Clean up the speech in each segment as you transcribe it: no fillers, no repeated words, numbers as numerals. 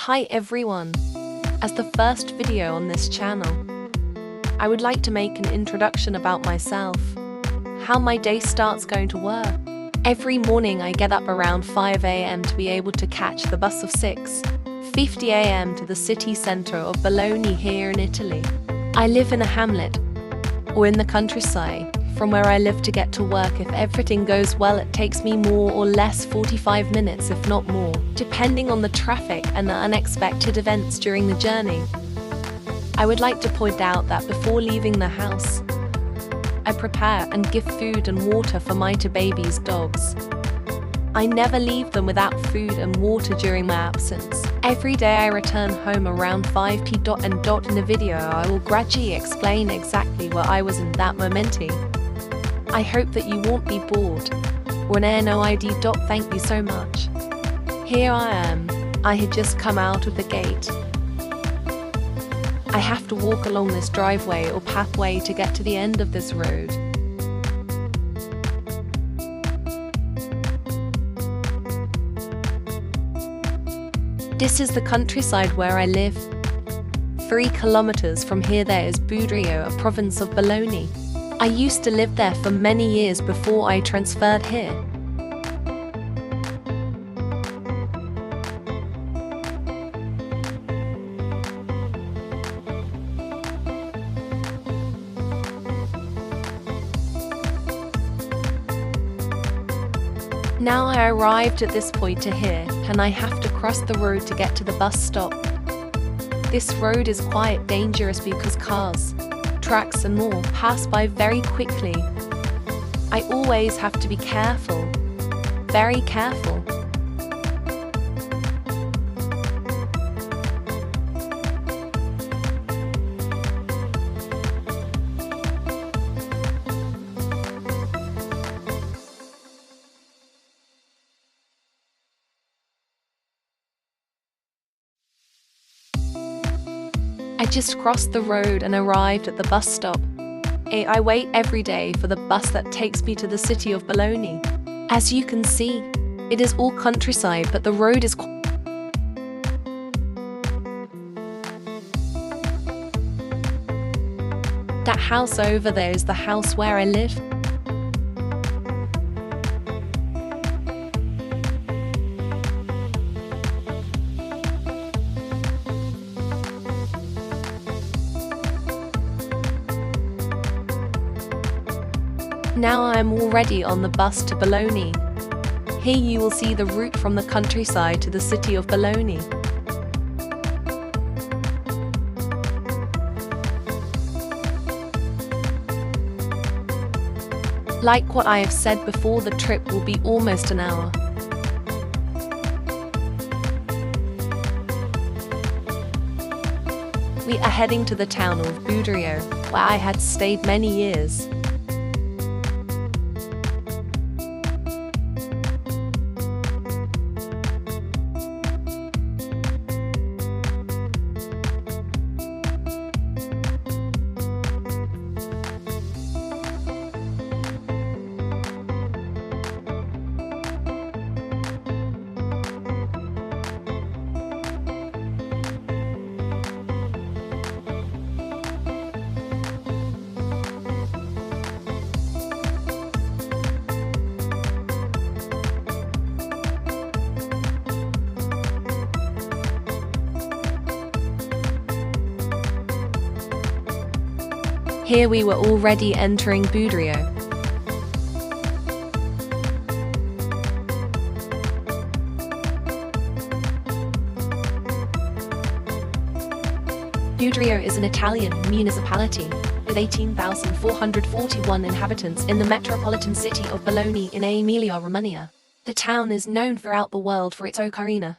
Hi everyone! As the first video on this channel, I would like to make an introduction about myself, how my day starts going to work. Every morning I get up around 5 AM to be able to catch the bus of 6:50 AM to the city centre of Bologna here in Italy. I live in a hamlet, or in the countryside. From where I live to get to work, if everything goes well, it takes me more or less 45 minutes, if not more, depending on the traffic and the unexpected events during the journey. I would like to point out that before leaving the house, I prepare and give food and water for my two babies' dogs. I never leave them without food and water during my absence. Every day I return home around 5 p.m. In the video I will gradually explain exactly where I was in that momenti. I hope that you won't be bored. Or no ID. Thank you so much. Here I am. I had just come out of the gate. I have to walk along this driveway or pathway to get to the end of this road. This is the countryside where I live. 3 kilometers from here there is Budrio, a province of Bologna. I used to live there for many years before I transferred here. Now I arrived at this point to here, and I have to cross the road to get to the bus stop. This road is quite dangerous because cars, trucks and more pass by very quickly. I always have to be careful, very careful. I just crossed the road and arrived at the bus stop. I wait every day for the bus that takes me to the city of Bologna. As you can see, it is all countryside, but the road is that house over there is the house where I live. Now I am already on the bus to Bologna. Here you will see the route from the countryside to the city of Bologna. Like what I have said before, the trip will be almost an hour. We are heading to the town of Budrio, where I had stayed many years. Here we were already entering Budrio. Budrio is an Italian municipality with 18,441 inhabitants in the metropolitan city of Bologna in Emilia-Romagna. The town is known throughout the world for its ocarina,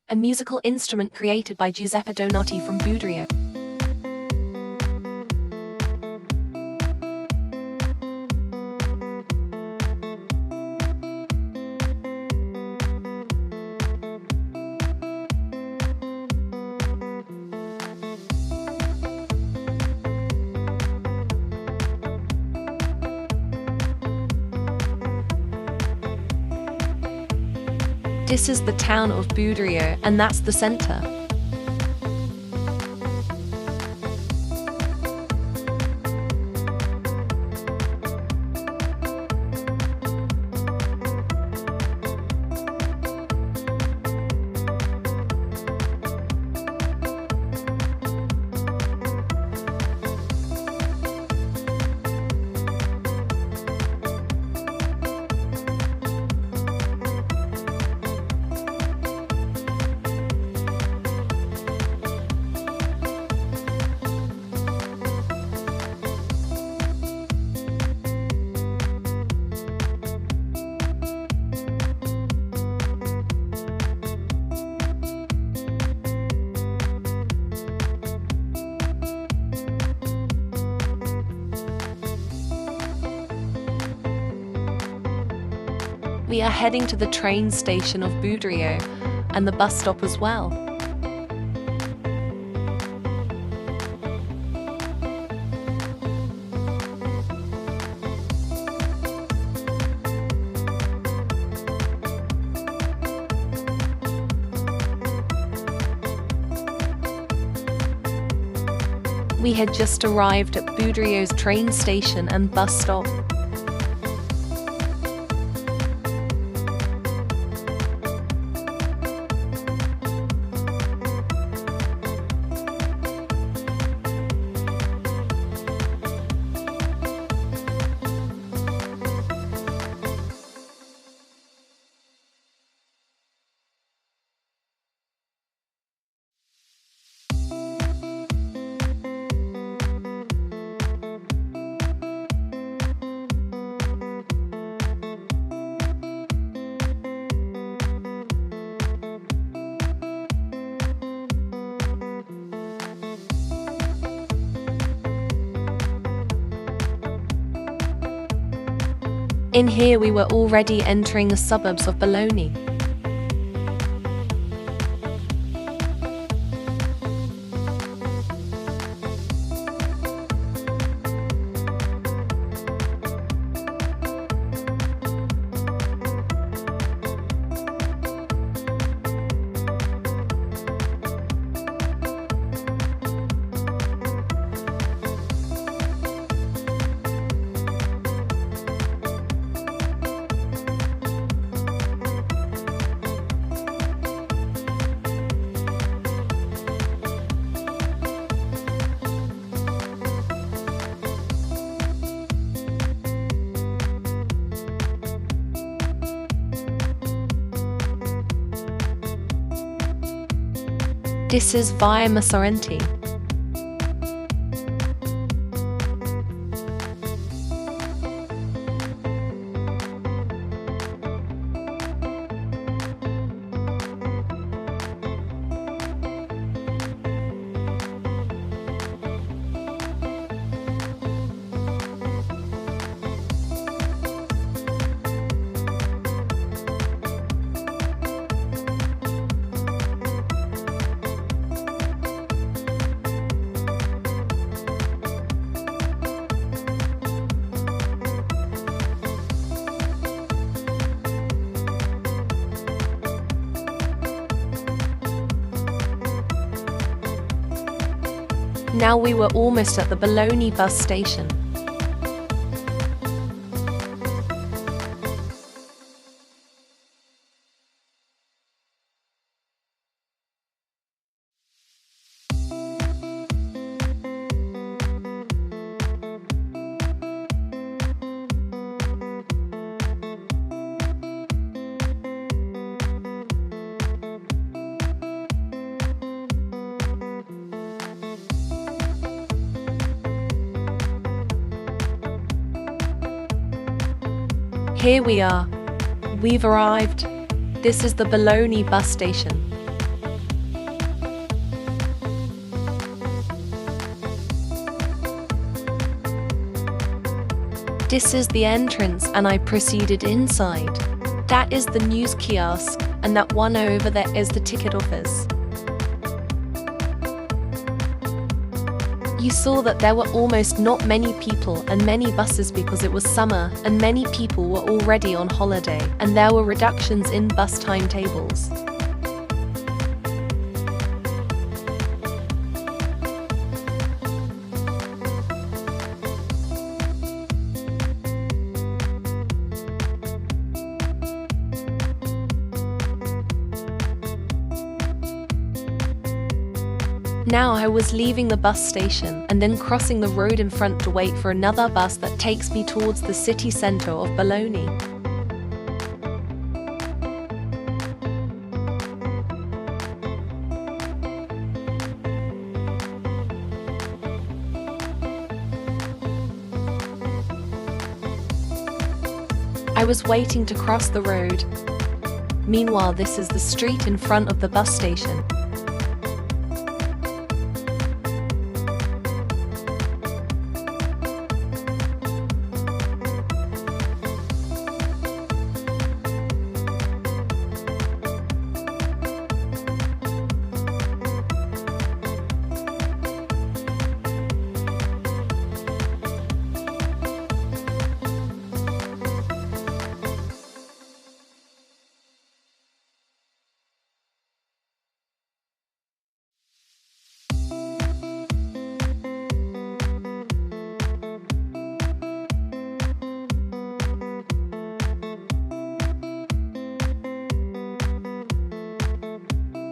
a musical instrument created by Giuseppe Donati from Budrio. This is the town of Budrio, and that's the center. We are heading to the train station of Budrio and the bus stop as well. We had just arrived at Budrio's train station and bus stop. In here we were already entering the suburbs of Bologna. This is via Municipality. Now we were almost at the Bologna bus station. Here we are. We've arrived. This is the Bologna bus station. This is the entrance and I proceeded inside. That is the news kiosk and that one over there is the ticket office. You saw that there were almost not many people and many buses because it was summer and many people were already on holiday and there were reductions in bus timetables. Now I was leaving the bus station and then crossing the road in front to wait for another bus that takes me towards the city centre of Bologna. I was waiting to cross the road. Meanwhile, this is the street in front of the bus station.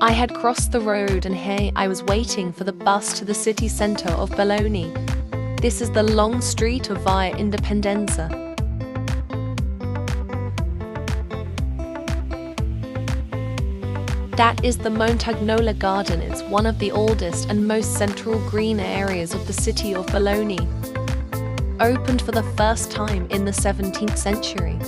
I had crossed the road and here I was waiting for the bus to the city centre of Bologna. This is the long street of Via Indipendenza. That is the Montagnola Garden. It's one of the oldest and most central green areas of the city of Bologna. Opened for the first time in the 17th century.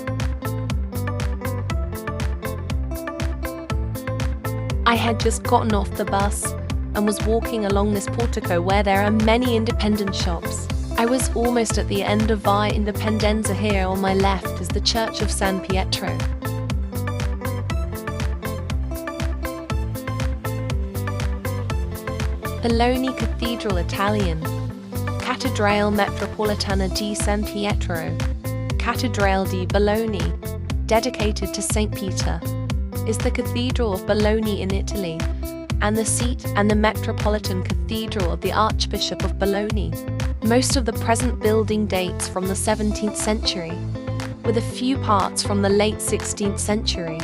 I had just gotten off the bus and was walking along this portico where there are many independent shops. I was almost at the end of Via Indipendenza. Here on my left is the church of San Pietro. Bologna Cathedral, Italian. Cattedrale Metropolitana di San Pietro, Cattedrale di Bologna, dedicated to St. Peter, is the Cathedral of Bologna in Italy, and the seat and the Metropolitan Cathedral of the Archbishop of Bologna. Most of the present building dates from the 17th century, with a few parts from the late 16th century.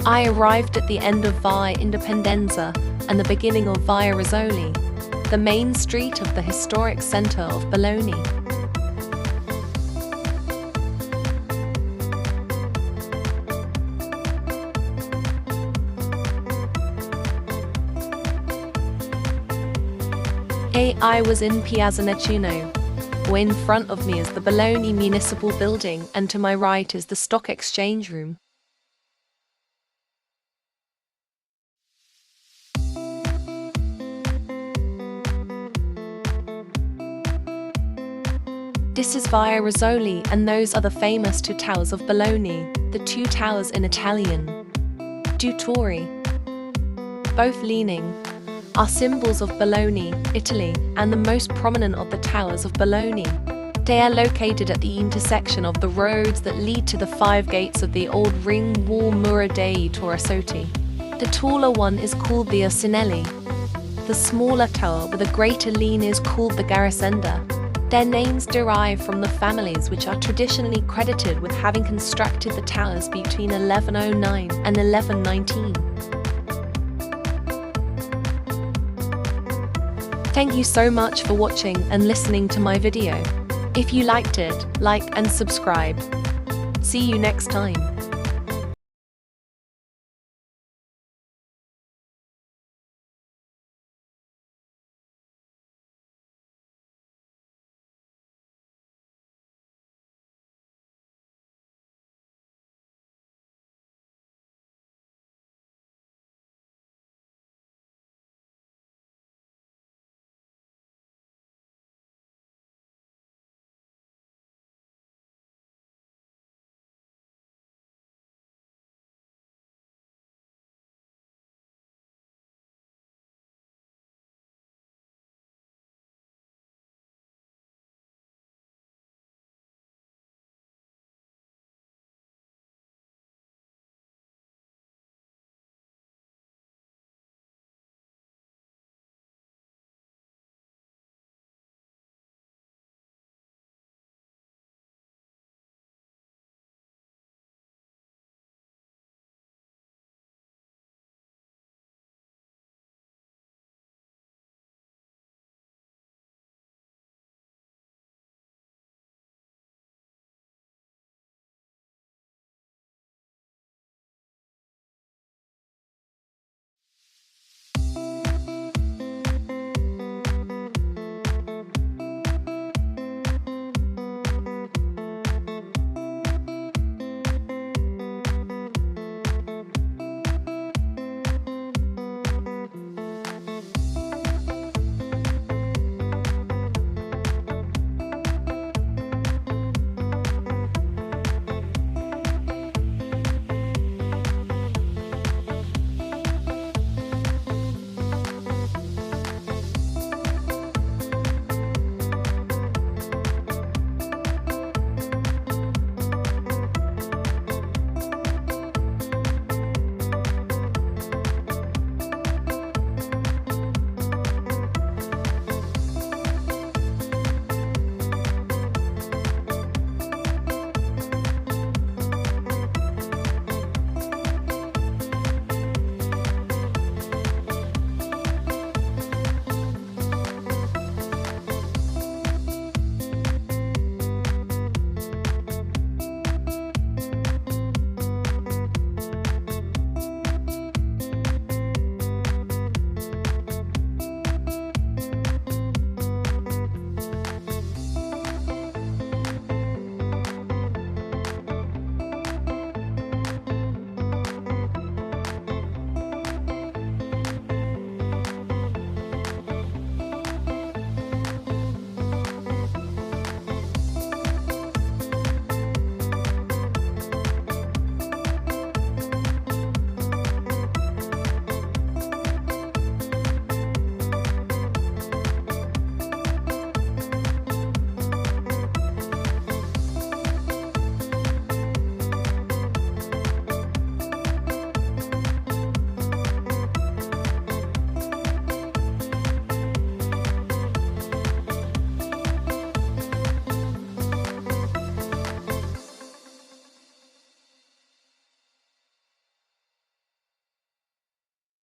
I arrived at the end of Via Indipendenza and the beginning of Via Rizzoli, the main street of the historic centre of Bologna. I was in Piazza Necino. In front of me is the Bologna Municipal Building, and to my right is the Stock Exchange Room. This is Via Rizzoli, and those are the famous two towers of Bologna, the two towers in Italian, Due Torri, both leaning, are symbols of Bologna, Italy, and the most prominent of the towers of Bologna. They are located at the intersection of the roads that lead to the 5 gates of the old ring wall Mura dei Torri. The taller one is called the Arcinelli. The smaller tower with a greater lean is called the Garrisenda. Their names derive from the families which are traditionally credited with having constructed the towers between 1109 and 1119. Thank you so much for watching and listening to my video. If you liked it, like and subscribe. See you next time.